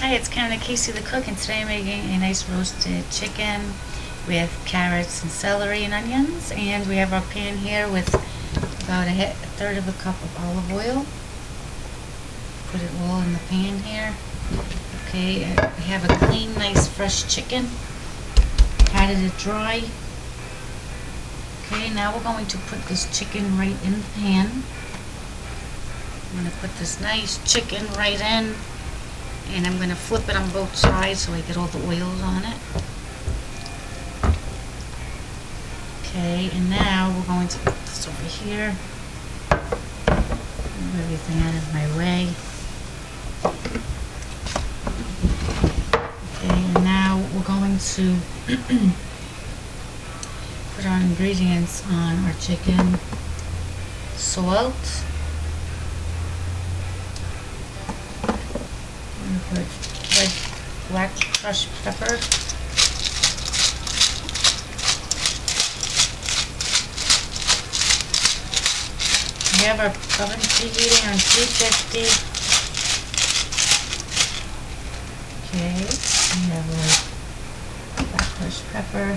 Hi, it's Karen Casey the cook, and today I'm making a nice roasted chicken with carrots and celery and onions. And we have our pan here with about a third of a cup of olive oil. Put it all in the pan here. Okay, we have a clean, nice, fresh chicken. Patted it dry. Okay, now we're going to put this chicken right in the pan. I'm going to put this nice chicken right in. And I'm going to flip it on both sides so I get all the oils on it. Okay, and now we're going to put this over here. Move everything out of my way. Okay, and now we're going to put our ingredients on our chicken. Salt. Put red, black crushed pepper. We have our oven preheating on 350. Okay, we have our black crushed pepper.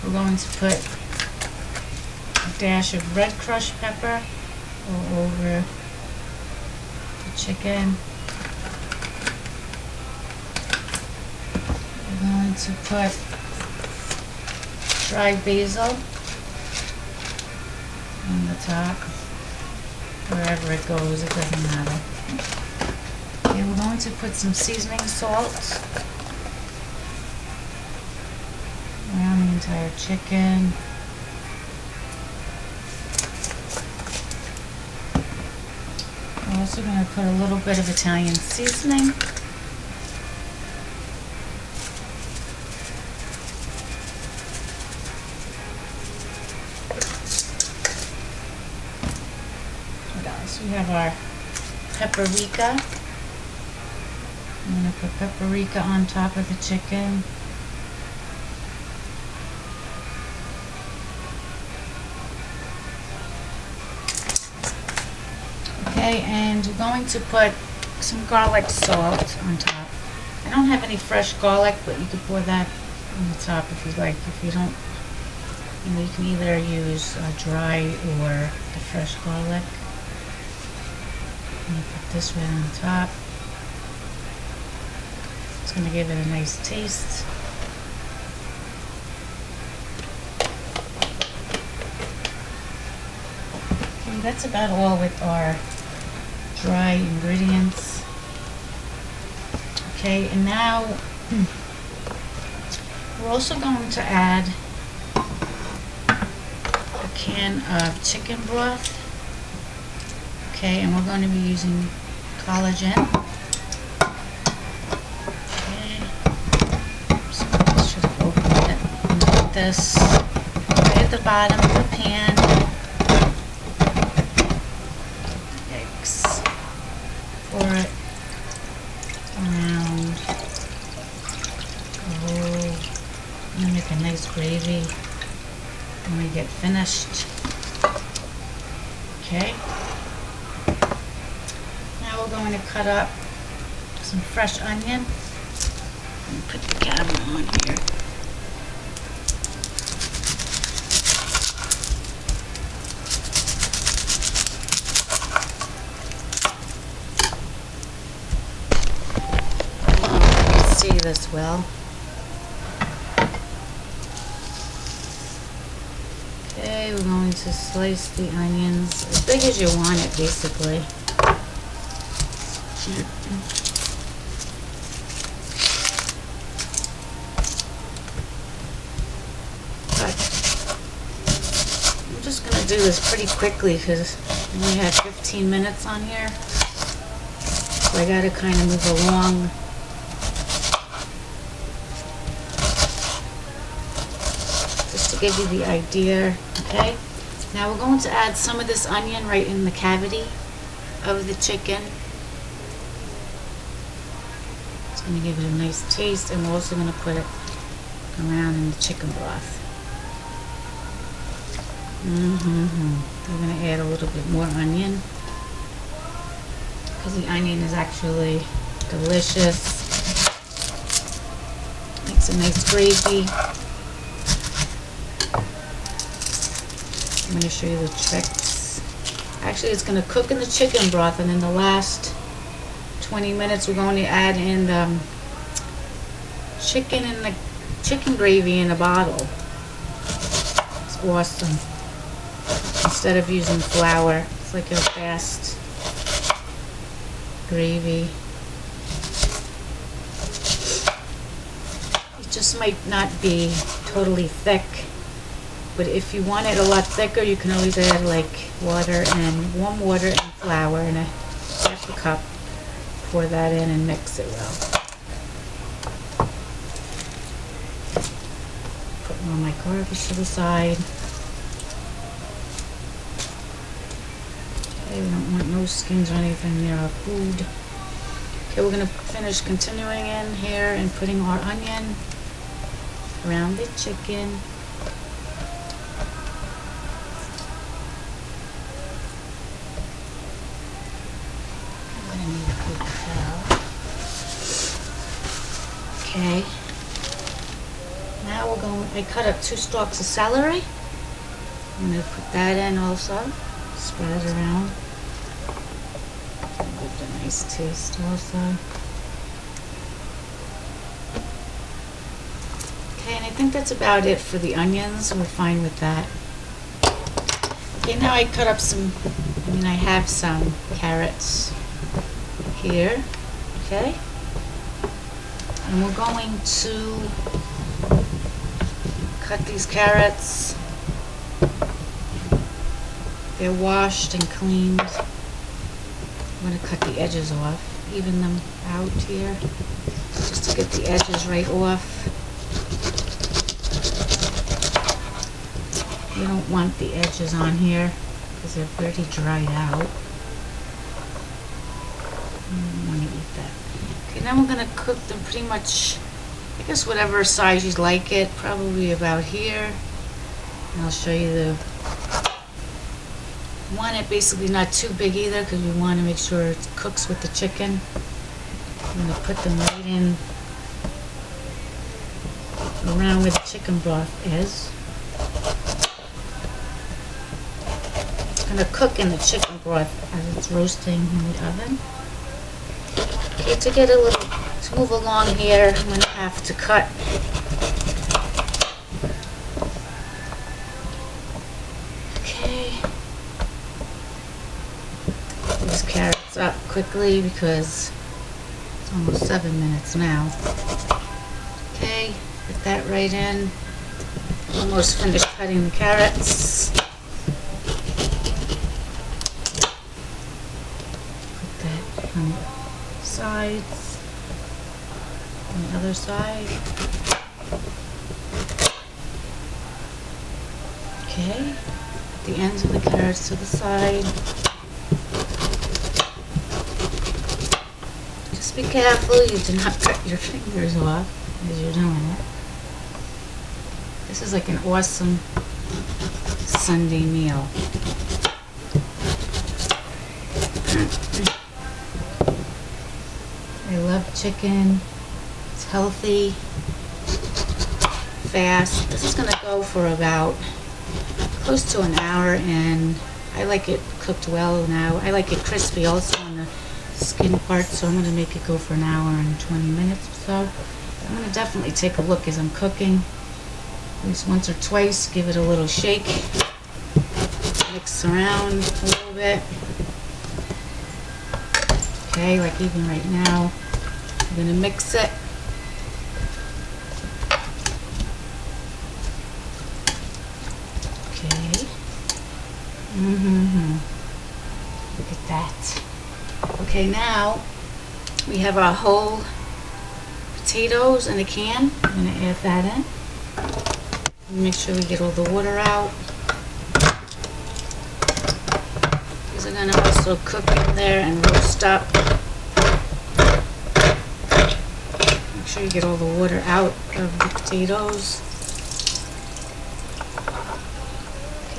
We're going to put a dash of red crushed pepper all over the chicken. Going to put dried basil on the top, wherever it goes, it doesn't matter. Okay, we're going to put some seasoning salt around the entire chicken. We're also going to put a little bit of Italian seasoning. We have our paprika. I'm going to put paprika on top of the chicken. Okay, and we're going to put some garlic salt on top. I don't have any fresh garlic, but you could pour that on the top if you like. If you don't, you can either use dry or the fresh garlic. I'm going to put this right on top. It's going to give it a nice taste. Okay, that's about all with our dry ingredients. Okay, and now we're also going to add a can of chicken broth. Okay, and we're going to be using collagen. Okay, so I should have opened it. And put this right at the bottom of the pan. Yikes. Pour it around the whole. I'm going to make a nice gravy when we get finished. Okay. We're going to cut up some fresh onion. And put the camera on here. You can see this well. Okay, we're going to slice the onions as big as you want it, basically. But I'm just going to do this pretty quickly because we only have 15 minutes on here. So I got to kind of move along. Just to give you the idea. Okay. Now we're going to add some of this onion right in the cavity of the chicken. Going to give it a nice taste, and we're also going to put it around in the chicken broth. We're going to add a little bit more onion because the onion is actually delicious. Makes a nice gravy. I'm going to show you the tricks. Actually, it's going to cook in the chicken broth, and in the last 20 minutes we're going to add in the chicken gravy in a bottle. It's awesome. Instead of using flour, it's like a fast gravy. It just might not be totally thick, but if you want it a lot thicker, you can always add like water and warm water and flour in a half a cup. Pour that in and mix it well. Putting all my garbage to the side. Okay, we don't want no skins or anything near our food. Okay, we're going to finish continuing in here and putting our onion around the chicken. I'm going to need a big towel. Okay. Now we're going, I cut up 2 stalks of celery. I'm going to put that in also. Spread it around. Give it a nice taste also. Okay, and I think that's about it for the onions. We're fine with that. Okay, now I cut up I have some carrots here. Okay. And we're going to cut these carrots. They're washed and cleaned. I'm going to cut the edges off, even them out here, just to get the edges right off. You don't want the edges on here because they're pretty dried out. I don't want to eat that. Okay, now we're going to cook them pretty much, I guess whatever size you'd like it, probably about here. And I'll show you the... want it basically not too big either because we want to make sure it cooks with the chicken. I'm going to put them right in around where the chicken broth is. It's going to cook in the chicken broth as it's roasting in the oven. Okay, to move along here, I'm going to have to cut these carrots up quickly because it's almost 7 minutes now. Okay, put that right in. Almost finished cutting the carrots. Put that on the sides, on the other side. Okay, put the ends of the carrots to the side. Just be careful you do not cut your fingers off as you're doing it. This is like an awesome Sunday meal. I love chicken. It's healthy, fast. This is going to go for about close to an hour, and I like it cooked well now. I like it crispy also on the skin part, so I'm going to make it go for an hour and 20 minutes or so. I'm going to definitely take a look as I'm cooking. At least once or twice, give it a little shake. Mix around a little bit. Okay, like even right now, I'm going to mix it. Okay. Look at that. Okay, now we have our whole potatoes in a can. I'm going to add that in. Make sure we get all the water out. These are going to also cook in there and roast up. Make sure you get all the water out of the potatoes.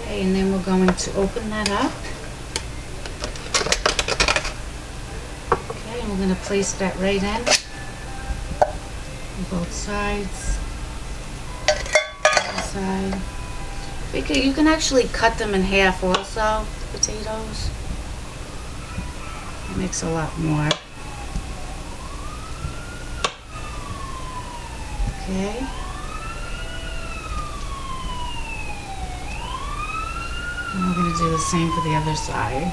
Okay, and then we're going to open that up. Okay, and we're going to place that right in. And both sides. Other side. You can actually cut them in half also, the potatoes. It makes a lot more. Okay. And we're going to do the same for the other side.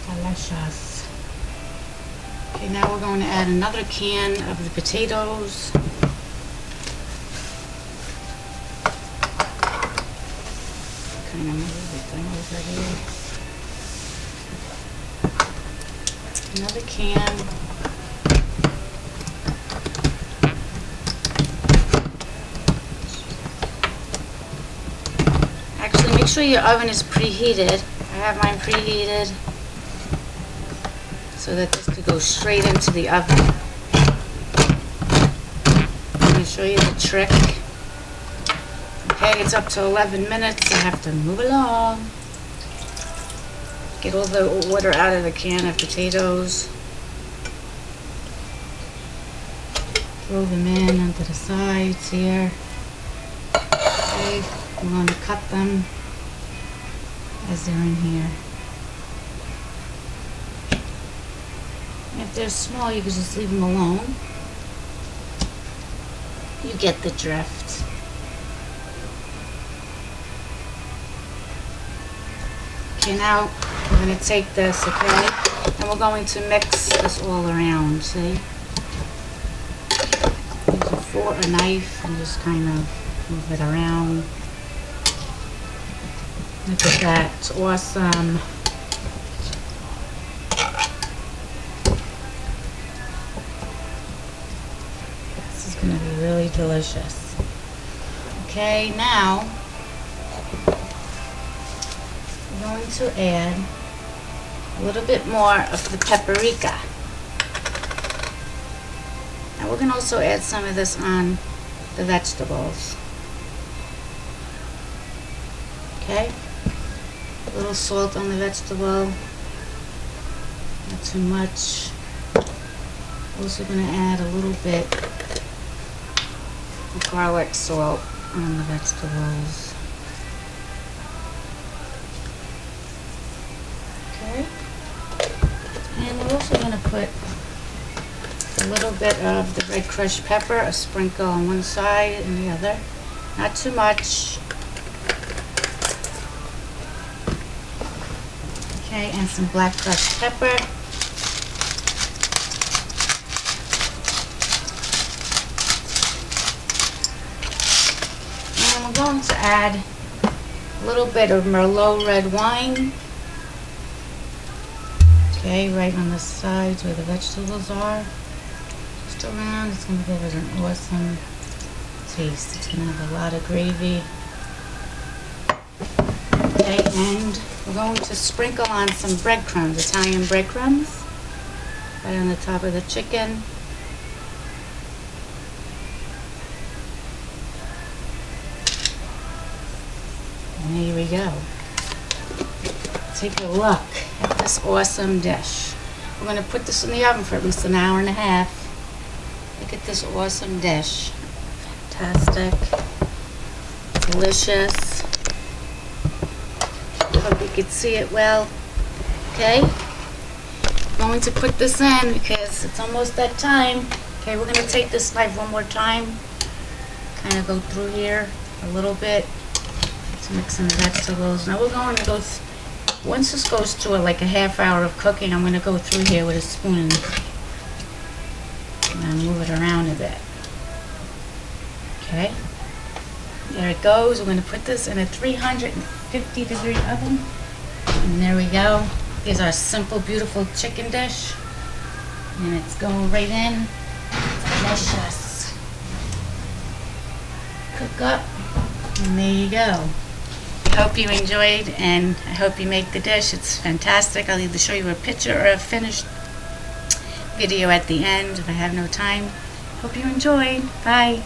Delicious. Okay, now we're going to add another can of the potatoes. Kind of move everything over here. Another can. Actually, make sure your oven is preheated. I have mine preheated so that this could go straight into the oven. Let me show you the trick. Okay, it's up to 11 minutes. I have to move along. Get all the water out of the can of potatoes. Throw them in onto the sides here. Okay, I'm going to cut them as they're in here. If they're small, you can just leave them alone. You get the drift. Okay, now we're going to take this, okay, and we're going to mix this all around, see? Use a fork or knife and just kind of move it around. Look at that, it's awesome. This is going to be really delicious. Okay, now we're going to add a little bit more of the paprika. Now we're going to also add some of this on the vegetables. Okay, a little salt on the vegetable, not too much. Also going to add a little bit of garlic salt on the vegetables. Okay, and we're also going to put a little bit of the red crushed pepper, a sprinkle on one side and the other, not too much. Okay, and some black crushed pepper. And we're going to add a little bit of Merlot red wine. Okay, right on the sides where the vegetables are. Just around, it's going to give it an awesome taste. It's going to have a lot of gravy. Okay, and we're going to sprinkle on some breadcrumbs, Italian breadcrumbs, right on the top of the chicken. And here we go. Take a look at this awesome dish. We're going to put this in the oven for at least an hour and a half. Look at this awesome dish. Fantastic. Delicious. I hope you could see it well. Okay. I'm going to put this in because it's almost that time. Okay, we're going to take this knife one more time. Kind of go through here a little bit to mix in the vegetables. Now we're going to go, once this goes through like a half hour of cooking, I'm going to go through here with a spoon and move it around a bit. Okay. There it goes. We're going to put this in a 350-degree oven. And there we go. Here's our simple, beautiful chicken dish. And it's going right in. Delicious. Cook up. And there you go. I hope you enjoyed, and I hope you make the dish. It's fantastic. I'll either show you a picture or a finished video at the end if I have no time. Hope you enjoyed. Bye.